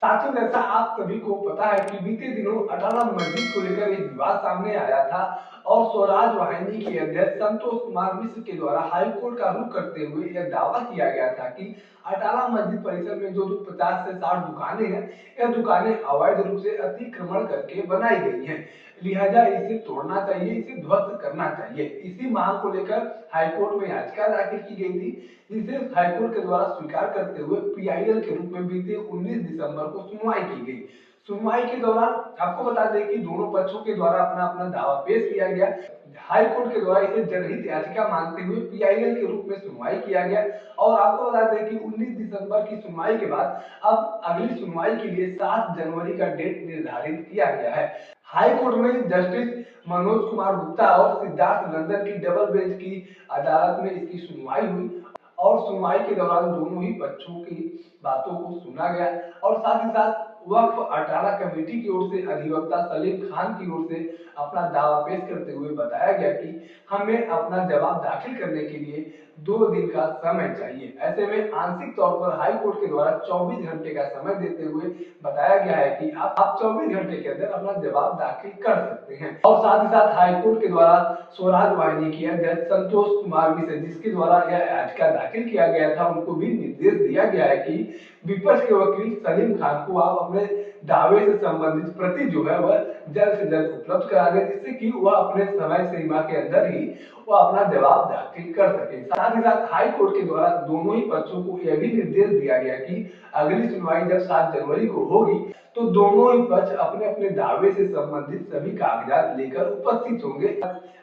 साथियों, जैसा आप सभी को पता है कि बीते दिनों अटाला मस्जिद को लेकर एक विवाद सामने आया था और स्वराज वाहिनी के अध्यक्ष संतोष कुमार मिश्र के द्वारा हाईकोर्ट का रुख करते हुए यह दावा किया गया था कि अटाला मस्जिद परिसर में जो 50 से 60 दुकानें हैं, यह दुकानें अवैध रूप से अतिक्रमण करके बनाई गई हैं, लिहाजा इसे तोड़ना चाहिए, इसे ध्वस्त करना चाहिए। इसी मांग को लेकर हाईकोर्ट में याचिका दाखिल की गई थी, जिसे हाईकोर्ट के द्वारा स्वीकार करते हुए पीआईएल के रूप में बीते 19 दिसंबर को सुनवाई की गई। सुनवाई के दौरान आपको बता दें कि दोनों पक्षों के द्वारा अपना अपना दावा पेश किया गया। हाई कोर्ट के द्वारा इसे जनहित याचिका मांगते हुए पीआईएल के रूप में सुनवाई किया गया और आपको बता दें कि 19 दिसंबर की सुनवाई के बाद अब अगली सुनवाई के लिए 7 जनवरी का डेट निर्धारित किया गया है। हाई कोर्ट में जस्टिस मनोज कुमार गुप्ता और सिद्धार्थ नंदन की डबल बेंच की अदालत में इसकी सुनवाई हुई और सुनवाई के दौरान दोनों ही पक्षों की बातों को सुना गया और साथ ही साथ वक्फ अटाला कमेटी की ओर से अधिवक्ता सलीम खान की ओर से अपना दावा पेश करते हुए बताया गया कि हमें अपना जवाब दाखिल करने के लिए 2 दिन का समय चाहिए। ऐसे में आंशिक तौर पर हाई कोर्ट के द्वारा 24 घंटे का समय देते हुए बताया गया है कि आप 24 घंटे के अंदर अपना जवाब दाखिल कर सकते हैं। और साथ ही साथ हाई कोर्ट के द्वारा स्वराज वाहिनी के अध्यक्ष संतोष कुमार मिश्र, जिसके द्वारा यह याचिका दाखिल किया गया था, उनको भी निर्देश दिया गया है कि विपक्ष के वकील सलीम खान को आप अपने दावे से संबंधित प्रति जो है वह जल्द से जल्द उपलब्ध करा दें, जिससे कि वह अपने समय सीमा के अंदर ही वह अपना जवाब दाखिल कर सके। साथ ही साथ हाई कोर्ट के द्वारा दोनों ही पक्षों को यह भी निर्देश दिया गया कि अगली सुनवाई जब 7 जनवरी को होगी तो दोनों ही पक्ष अपने अपने दावे से संबंधित सभी कागजात लेकर उपस्थित होंगे।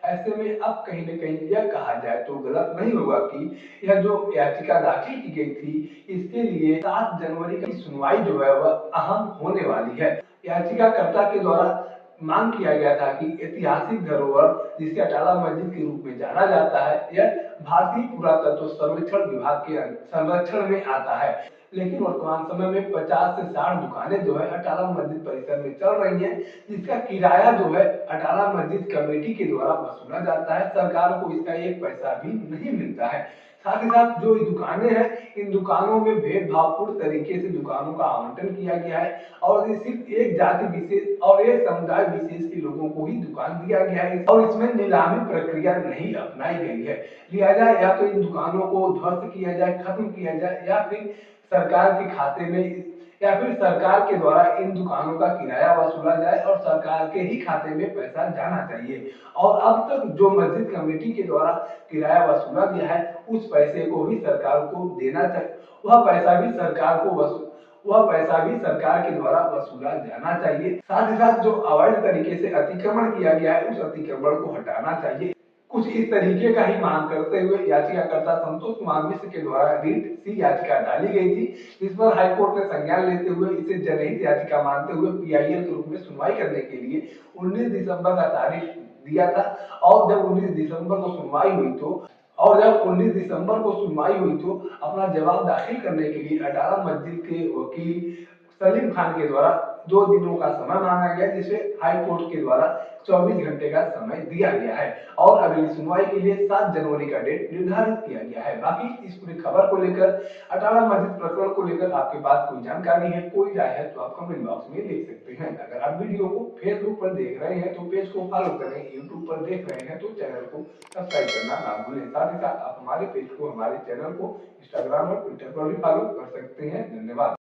ऐसे में अब कहीं न कहीं यह कहा जाए तो गलत नहीं होगा कि यह जो याचिका दाखिल की गई थी, इसके लिए 7 जनवरी की सुनवाई जो है वह अहम होने वाली है। याचिकाकर्ता के द्वारा मांग किया गया था कि ऐतिहासिक धरोहर, जिसे अटाला मस्जिद के रूप में जाना जाता है, यह भारतीय पुरातत्व सर्वेक्षण विभाग के संरक्षण में आता है। लेकिन वर्तमान समय में 50 से 60 दुकानें जो है अटाला मस्जिद परिसर में चल रही हैं, जिसका किराया जो है अटाला मस्जिद कमेटी के द्वारा वसूला जाता है। सरकार को इसका एक पैसा भी नहीं मिलता है। साथ ही साथ जो दुकानें हैं, इन दुकानों में भेदभावपूर्ण तरीके से दुकानों का आवंटन किया गया है और सिर्फ एक जाति विशेष और एक समुदाय विशेष के लोगों को ही दुकान दिया गया है और इसमें नीलामी प्रक्रिया नहीं अपनाई गई है। लिहाजा या तो इन दुकानों को ध्वस्त किया जाए, खत्म किया जाए, या फिर सरकार के खाते में या फिर सरकार के द्वारा इन दुकानों का किराया वसूला जाए और सरकार के ही खाते में पैसा जाना चाहिए। और अब तक जो मस्जिद कमेटी के द्वारा किराया वसूला गया है, उस पैसे को भी सरकार को देना चाहिए। वह पैसा भी सरकार के द्वारा वसूला जाना चाहिए। साथ ही साथ जो अवैध तरीके से अतिक्रमण किया गया है, उस अतिक्रमण को हटाना चाहिए। कुछ इस तरीके का ही मांग करते हुए याचिकाकर्ता संतोष कुमार मिश्र के द्वारा रीट सी याचिका डाली गई थी, जिस पर हाईकोर्ट ने संज्ञान लेते हुए इसे जनहित याचिका मानते हुए पीआईएल के रूप में सुनवाई करने के लिए 19 दिसंबर का तारीख दिया था। और जब 19 दिसंबर को सुनवाई हुई तो अपना जवाब दाखिल करने के लिए अटाला मस्जिद के वकील सलीम खान के द्वारा 2 दिनों का समय मांगा गया, जिसे हाई कोर्ट के द्वारा 24 घंटे का समय दिया गया है और अगली सुनवाई के लिए 7 जनवरी का डेट निर्धारित किया गया है। बाकी इस पूरी खबर को लेकर, अटाला मस्जिद प्रकरण को लेकर आपके पास कोई जानकारी है, कोई राय है, तो आप कमेंट बॉक्स में लिख सकते हैं। अगर आप वीडियो को फेसबुक पर देख रहे हैं तो पेज को फॉलो करें, यूट्यूब पर देख रहे हैं तो चैनल को सब्सक्राइब करना ना भूलें। साथ ही साथ आप हमारे पेज को, हमारे चैनल को इंस्टाग्राम और ट्विटर पर भी फॉलो कर सकते हैं। धन्यवाद।